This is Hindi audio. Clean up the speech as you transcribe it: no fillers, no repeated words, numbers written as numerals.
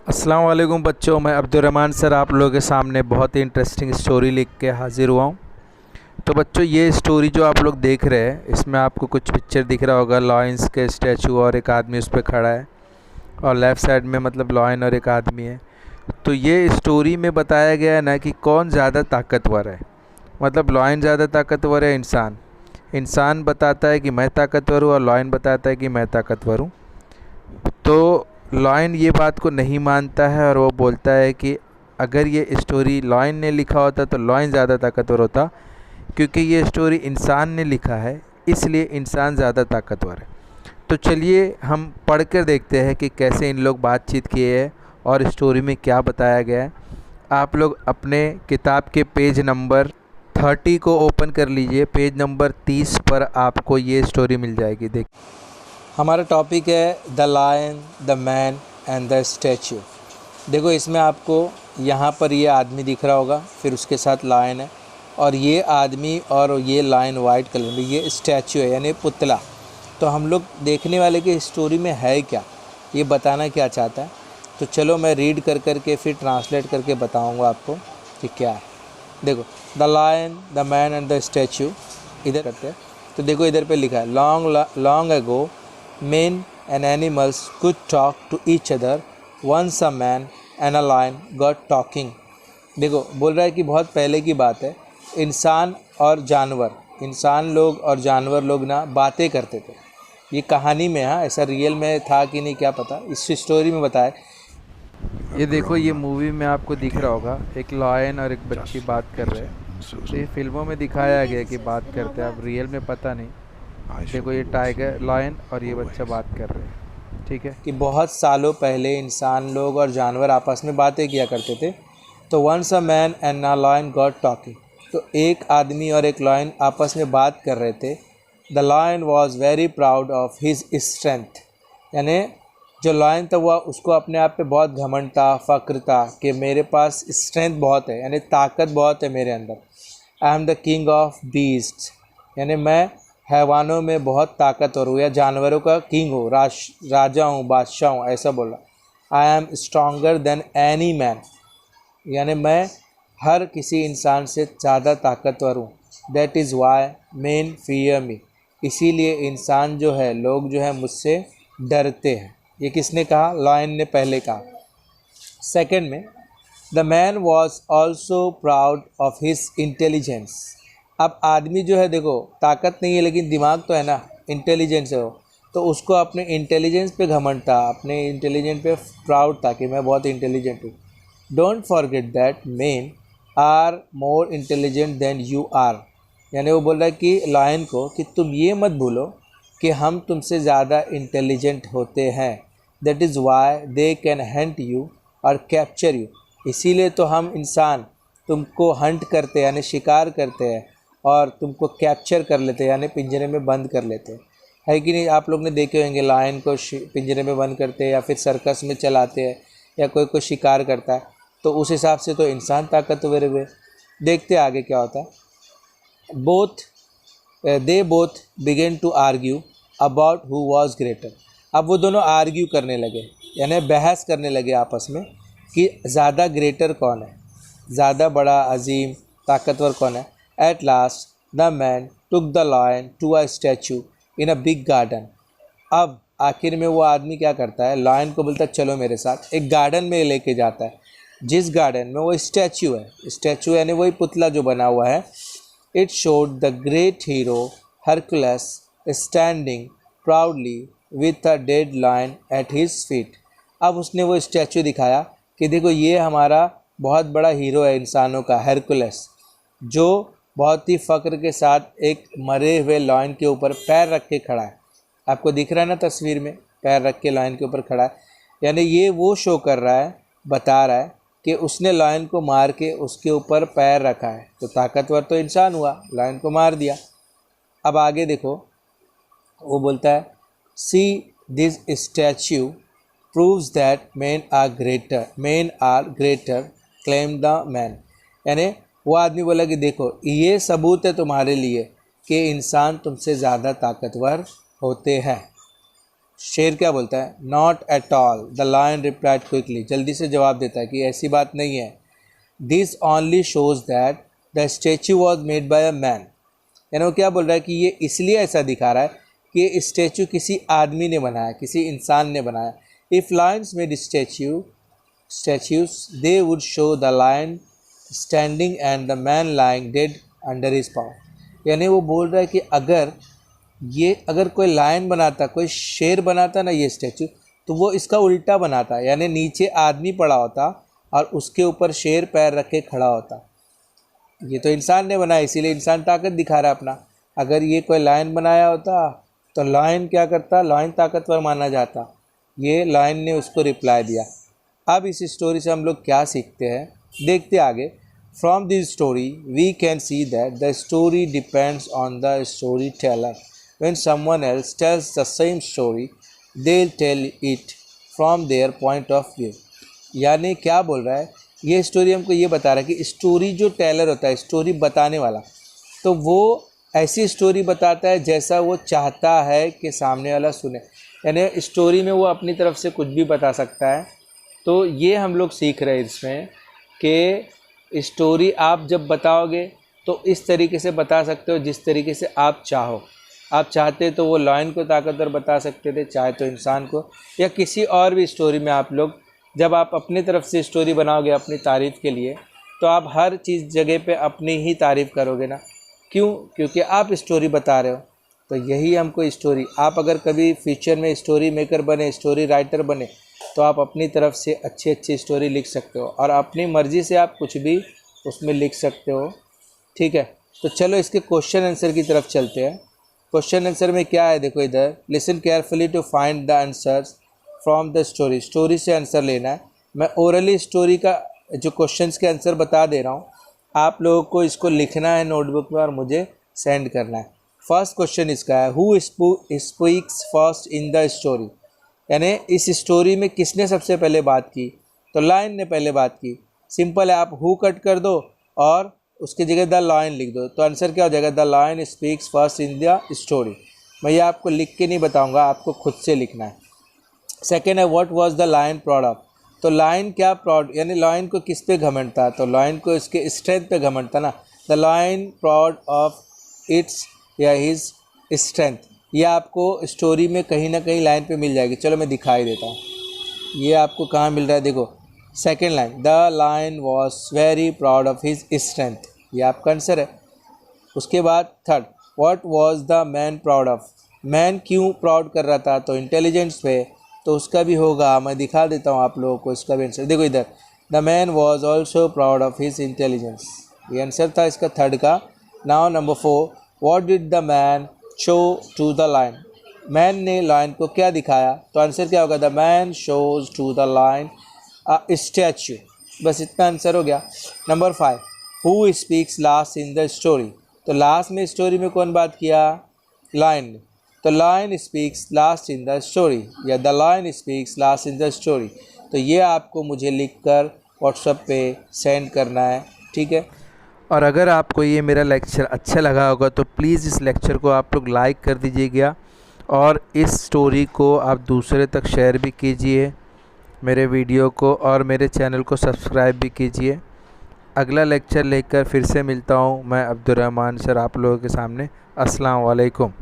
अस्सलाम वालेकुम बच्चों, मैं अब्दुर्रहमान सर आप लोगों के सामने बहुत ही इंटरेस्टिंग स्टोरी लिख के हाज़िर हुआ हूँ। तो बच्चों, ये स्टोरी जो आप लोग देख रहे हैं इसमें आपको कुछ पिक्चर दिख रहा होगा। लॉयंस के स्टैचू और एक आदमी उस पर खड़ा है और लेफ़्ट साइड में मतलब लॉयन और एक आदमी है। तो ये स्टोरी में बताया गया है ना कि कौन ज़्यादा ताकतवर है। मतलब लॉयन ज़्यादा ताकतवर है इंसान। इंसान बताता है कि मैं ताकतवर हूँ और लॉयन बताता है कि मैं ताकतवर हूँ। तो लॉयन ये बात को नहीं मानता है और वो बोलता है कि अगर ये स्टोरी लॉयन ने लिखा होता तो लॉयन ज़्यादा ताकतवर होता, क्योंकि ये स्टोरी इंसान ने लिखा है इसलिए इंसान ज़्यादा ताकतवर है। तो चलिए हम पढ़ कर देखते हैं कि कैसे इन लोग बातचीत किए हैं और स्टोरी में क्या बताया गया है। आप लोग अपने किताब के पेज नंबर 30 को ओपन कर लीजिए। पेज नंबर 30 पर आपको ये स्टोरी मिल जाएगी। देख, हमारा टॉपिक है the lion, the man and the statue. देखो, इसमें आपको यहाँ पर ये आदमी दिख रहा होगा, फिर उसके साथ लायन है और ये आदमी और ये लायन वाइट कलर में, ये स्टैचू है यानी पुतला। तो हम लोग देखने वाले की स्टोरी में है क्या, ये बताना क्या चाहता है। तो चलो मैं रीड कर के फिर ट्रांसलेट करके बताऊँगा आपको कि क्या है। देखो, the lion, the man and the statue इधर करते हैं। तो देखो इधर पे लिखा है long ago men and animals could talk to each other. Once a man and a lion got talking. देखो, बोल रहा है कि बहुत पहले की बात है। इंसान लोग और जानवर लोग ना बातें करते थे। ये कहानी में, हाँ, ऐसा रियल में था कि नहीं क्या पता, इस स्टोरी में बताया। ये देखो, ये मूवी में आपको दिख रहा होगा एक लॉयन और एक बच्ची बात कर रहे हैं। तो ये फिल्मों में दिखाया गया कि बात करते हैं, अब रियल में पता नहीं। देखो, ये टाइगर लॉयन और ये बच्चा बात कर रहे हैं। ठीक है कि बहुत सालों पहले इंसान लोग और जानवर आपस में बातें किया करते थे। तो once a man and a lion got talking. तो एक आदमी और एक लॉयन आपस में बात कर रहे थे। The lion was very proud of his strength. यानी जो लॉयन था वह उसको अपने आप पे बहुत घमंड था, फ़क्र था कि मेरे पास स्ट्रेंथ बहुत है, यानी ताकत बहुत है मेरे अंदर। I am the king of beast, यानी मैं हैवानों में बहुत ताकतवर हूँ या जानवरों का किंग हूँ, राजा हूँ, बादशाह हूँ, ऐसा बोला। I am stronger than any man, यानी मैं हर किसी इंसान से ज़्यादा ताकतवर हूँ। That is why men fear me, इसीलिए इंसान जो है, लोग जो है मुझसे डरते हैं। ये किसने कहा? लॉयन ने पहले कहा। सेकंड में, the man was also proud of his intelligence. अब आदमी जो है, देखो, ताकत नहीं है लेकिन दिमाग तो है ना, इंटेलिजेंस है वो, तो उसको अपने इंटेलिजेंस पे घमंड था, अपने इंटेलिजेंस पे प्राउड था कि मैं बहुत इंटेलिजेंट हूँ। Don't forget that men are more intelligent than you are, यानी वो बोल रहा है कि लायन को कि तुम ये मत भूलो कि हम तुमसे ज़्यादा इंटेलिजेंट होते हैं। That is why they can Hunt you और कैप्चर यू, इसीलिए तो हम इंसान तुमको हंट करते हैं यानी शिकार करते हैं और तुमको कैप्चर कर लेते हैं यानी पिंजरे में बंद कर लेते हैं। है कि नहीं? आप लोग ने देखे होंगे लायन को पिंजरे में बंद करते हैं या फिर सर्कस में चलाते हैं या कोई शिकार करता है, तो उस हिसाब से तो इंसान ताकतवर हुए। देखते आगे क्या होता है। They both began to argue about who was greater. अब वो दोनों आर्ग्यू करने लगे, यानी बहस करने लगे आपस में कि ज़्यादा ग्रेटर कौन है, ज़्यादा बड़ा, अजीम, ताकतवर कौन है। At last the man took the lion to a statue in a big garden. अब आखिर में वो आदमी क्या करता है, लायन को बोलता है चलो मेरे साथ, एक गार्डन में लेके जाता है, जिस गार्डन में वो स्टैचू है, स्टैचू यानी वही पुतला जो बना हुआ है। It showed the great hero Hercules standing proudly with a dead lion at his feet. अब उसने वो स्टैचू दिखाया कि देखो ये हमारा बहुत बड़ा हीरो है इंसानों का, हरकुलस, जो बहुत ही फ़क्र के साथ एक मरे हुए लायन के ऊपर पैर रख के खड़ा है। आपको दिख रहा है ना तस्वीर में, पैर रख के लायन के ऊपर खड़ा है। यानी ये वो शो कर रहा है, बता रहा है कि उसने लायन को मार के उसके ऊपर पैर रखा है, तो ताकतवर तो इंसान हुआ, लायन को मार दिया। अब आगे देखो, वो बोलता है see this statue proves that men are greater claim the man. यानी वो आदमी बोला कि देखो ये सबूत है तुम्हारे लिए कि इंसान तुमसे ज़्यादा ताकतवर होते हैं। शेर क्या बोलता है, not at all, the lion replied quickly, जल्दी से जवाब देता है कि ऐसी बात नहीं है। This only shows that the statue was made by a man, यानी वो क्या बोल रहा है कि ये इसलिए ऐसा दिखा रहा है कि स्टैचू किसी आदमी ने बनाया, किसी इंसान ने बनाया। If lions made statues they would show the lion standing and the man lying dead under his power, यानी वो बोल रहा है कि अगर कोई लायन बनाता, कोई शेर बनाता ना ये स्टैचू, तो वो इसका उल्टा बनाता, यानी नीचे आदमी पड़ा होता और उसके ऊपर शेर पैर रख के खड़ा होता। ये तो इंसान ने बनाया, इसीलिए इंसान ताकत दिखा रहा है अपना। अगर ये कोई लायन बनाया होता तो लायन क्या करता, लायन ताकतवर माना जाता। ये लायन ने उसको रिप्लाई दिया। अब इस स्टोरी से हम लोग क्या सीखते हैं, देखते आगे। From this story we can see that the story depends on the story teller. When someone else tells the same story, they'll tell it from their point of view। यानी क्या बोल रहा है, ये स्टोरी हमको ये बता रहा है कि स्टोरी जो टेलर होता है, स्टोरी बताने वाला, तो वो ऐसी स्टोरी बताता है जैसा वो चाहता है कि सामने वाला सुने। यानी स्टोरी में वो अपनी तरफ से कुछ भी बता सकता है। तो ये हम लोग सीख रहे हैं इसमें कि स्टोरी आप जब बताओगे तो इस तरीके से बता सकते हो जिस तरीके से आप चाहो। आप चाहते तो वो लायन को ताकतवर बता सकते थे, चाहे तो इंसान को, या किसी और भी स्टोरी में आप लोग जब आप अपनी तरफ से स्टोरी बनाओगे अपनी तारीफ़ के लिए, तो आप हर चीज़ जगह पे अपनी ही तारीफ़ करोगे ना। क्यों? क्योंकि आप स्टोरी बता रहे हो। तो यही हमको स्टोरी, आप अगर कभी फ्यूचर में स्टोरी मेकर बने, स्टोरी राइटर बने, तो आप अपनी तरफ से अच्छी अच्छी स्टोरी लिख सकते हो और अपनी मर्ज़ी से आप कुछ भी उसमें लिख सकते हो। ठीक है, तो चलो इसके क्वेश्चन आंसर की तरफ चलते हैं। क्वेश्चन आंसर में क्या है, देखो इधर, listen carefully to find the answers from the story. Story से आंसर लेना है। मैं ओरली स्टोरी का जो क्वेश्चंस के आंसर बता दे रहा हूँ, आप लोगों को इसको लिखना है नोटबुक में और मुझे सेंड करना है। फर्स्ट क्वेश्चन इसका है, who speaks first in the story, यानी इस स्टोरी में किसने सबसे पहले बात की, तो लायन ने पहले बात की। सिंपल है, आप हु कट कर दो और उसकी जगह द लायन लिख दो, तो आंसर क्या हो जाएगा, the lion speaks first in the story. मैं ये आपको लिख के नहीं बताऊंगा, आपको खुद से लिखना है। सेकेंड है, what was the lion proud of, तो लायन क्या प्राउड, यानी लायन को किस पे घमंड था, तो लायन को इसके स्ट्रेंथ पे घमंड था ना। The lion proud of its या हिज स्ट्रेंथ, ये आपको स्टोरी में कहीं ना कहीं लाइन पे मिल जाएगी। चलो मैं दिखाई देता हूँ, ये आपको कहाँ मिल रहा है, देखो second line, the lion was very proud of his strength, ये आपका आंसर है। उसके बाद third, what was the man proud of, man क्यों प्राउड कर रहा था, तो इंटेलिजेंस पे, तो उसका भी होगा, मैं दिखा देता हूँ आप लोगों को इसका भी आंसर। देखो इधर, the man was also proud of his intelligence, ये आंसर था इसका थर्ड का। Now number 4, what did the man show to the lion, man ने लायन को क्या दिखाया, तो आंसर क्या होगा, the man shows to the lion statue. बस इतना आंसर हो गया। Number 5, who speaks last in the story, तो लास्ट में स्टोरी में कौन बात किया, लायन ने, तो lion speaks last in the story या the lion speaks last in the story. तो ये आपको मुझे लिखकर व्हाट्सएप पे सेंड करना है, ठीक है। और अगर आपको ये मेरा लेक्चर अच्छा लगा होगा तो प्लीज़ इस लेक्चर को आप लोग लाइक कर दीजिएगा और इस स्टोरी को आप दूसरे तक शेयर भी कीजिए, मेरे वीडियो को, और मेरे चैनल को सब्सक्राइब भी कीजिए। अगला लेक्चर लेकर फिर से मिलता हूँ मैं, अब्दुर्रहमान सर, आप लोगों के सामने। अस्सलाम वालेकुम।